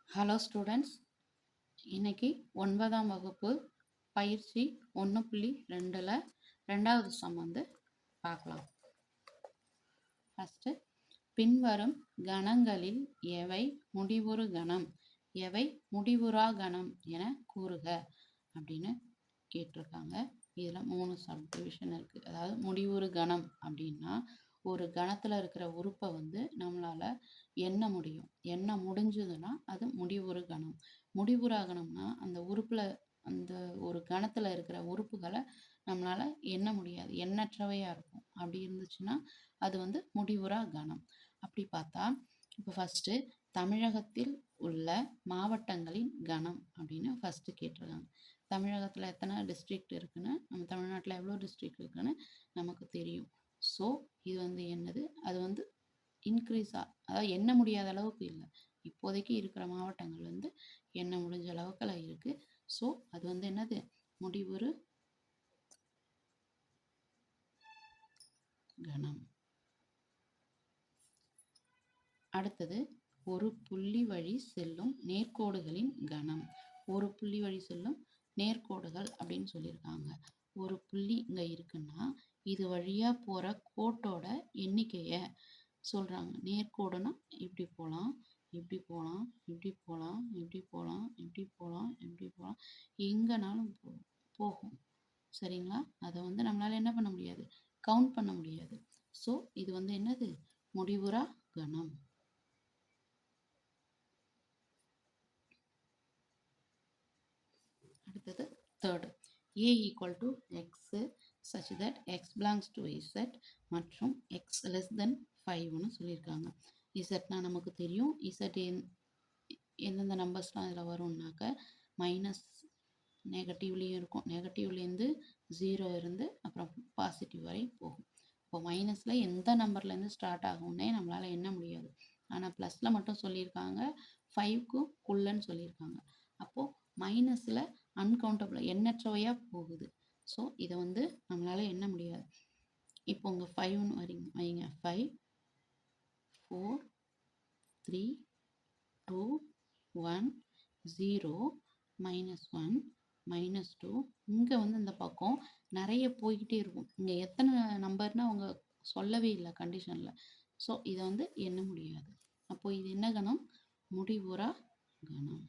Hello students, இன்னைக்கு 9ஆம் வகுப்பு பயிற்சி 1.2ல் 2வது சம் வந்து பார்க்கலாம். ஃபஸ்ட்டு, பின்வரும் கணங்களில் எவை முடிவுறு கணம், எவை முடிவுறா கணம் என கூறுக அப்படின்னு கேட்டிருக்காங்க. இதில் 3 சப்டிவிஷன் இருக்குது. அதாவது முடிவுறு கணம் அப்படின்னா ஒரு கணத்தில் இருக்கிற உறுப்பை வந்து நம்மளால் எண்ண முடியும். எண்ண முடிஞ்சதுன்னா அது முடிவுறு கணம். முடிவுறா கணம்னா அந்த உறுப்பில் அந்த ஒரு கணத்தில் இருக்கிற உறுப்புகளை நம்மளால் எண்ண முடியாது, எண்ணற்றவையாக இருக்கும். அப்படி இருந்துச்சுன்னா அது வந்து முடிவுறா கணம். அப்படி பார்த்தா இப்போ ஃபஸ்ட்டு தமிழகத்தில் உள்ள மாவட்டங்களின் கணம் அப்படின்னு ஃபஸ்ட்டு கேட்டிருக்காங்க. தமிழகத்தில் எத்தனை டிஸ்ட்ரிக்ட் இருக்குன்னு, நம்ம தமிழ்நாட்டில் எவ்வளோ டிஸ்ட்ரிக்ட் இருக்குன்னு நமக்கு தெரியும். ஸோ இது வந்து என்னது, அது வந்து இன்க்ரீஸாக, அதாவது எண்ண முடியாத அளவுக்கு இல்லை. இப்போதைக்கு இருக்கிற மாவட்டங்கள் வந்து எண்ண முடிஞ்ச அளவுக்குல இருக்குது. ஸோ அது வந்து என்னது, முடிவுறு கணம். அடுத்தது, ஒரு புள்ளி வழி செல்லும் நேர்கோடுகளின் கணம். ஒரு புள்ளி வழி செல்லும் நேர்கோடுகள் அப்படின்னு சொல்லியிருக்காங்க. ஒரு புள்ளி இங்கே இருக்குன்னா இது வழியாக போகிற கோட்டோட எண்ணிக்கையை சொல்கிறாங்க. நேர்கோடுனா இப்படி போகலாம், இப்படி போகலாம், இப்படி போகலாம், இப்படி போகலாம், இப்படி போகலாம், இப்படி போகலாம், எங்கேனாலும் போகும். சரிங்களா? அதை வந்து நம்மளால் என்ன பண்ண முடியாது, கவுண்ட் பண்ண முடியாது. ஸோ இது வந்து என்னது, முடிவுறா கணம். அடுத்தது third, a equal to x such that x belongs to z மற்றும் x less than 5ன்னு சொல்லியிருக்காங்க. zனா நமக்கு தெரியும். z எந்தெந்த நம்பர்ஸ்லாம் இதில் வரும்னாக்க மைனஸ் நெகட்டிவ்லேயும் இருக்கும். நெகட்டிவ்லேருந்து 0 இருந்து அப்புறம் பாசிட்டிவ் வரை போகும். இப்போ மைனஸில் எந்த நம்பர்லேருந்து ஸ்டார்ட் ஆகும்னே நம்மளால் எண்ண முடியாது. ஆனால் ப்ளஸில் மட்டும் சொல்லியிருக்காங்க, 5க்கும் குள்ளன்னு சொல்லியிருக்காங்க. அப்போது மைனஸில் அன்கவுண்டபிள் எண்ணற்றவையாக போகுது. ஸோ இதை வந்து நம்மளால் எண்ண முடியாது. இப்போ உங்கள் 5ன்னு வைங்க. 5, 4, 3, 2, 1, 0, -1, -2. இங்கே வந்து இந்த பக்கம் நிறைய போய்கிட்டே இருக்கும். இங்கே எத்தனை நம்பர்னு அவங்க சொல்லவே இல்லை கண்டிஷனில். ஸோ இதை வந்து எண்ண முடியாது. அப்போது இது என்ன கணம், முடிவுறா கணம்.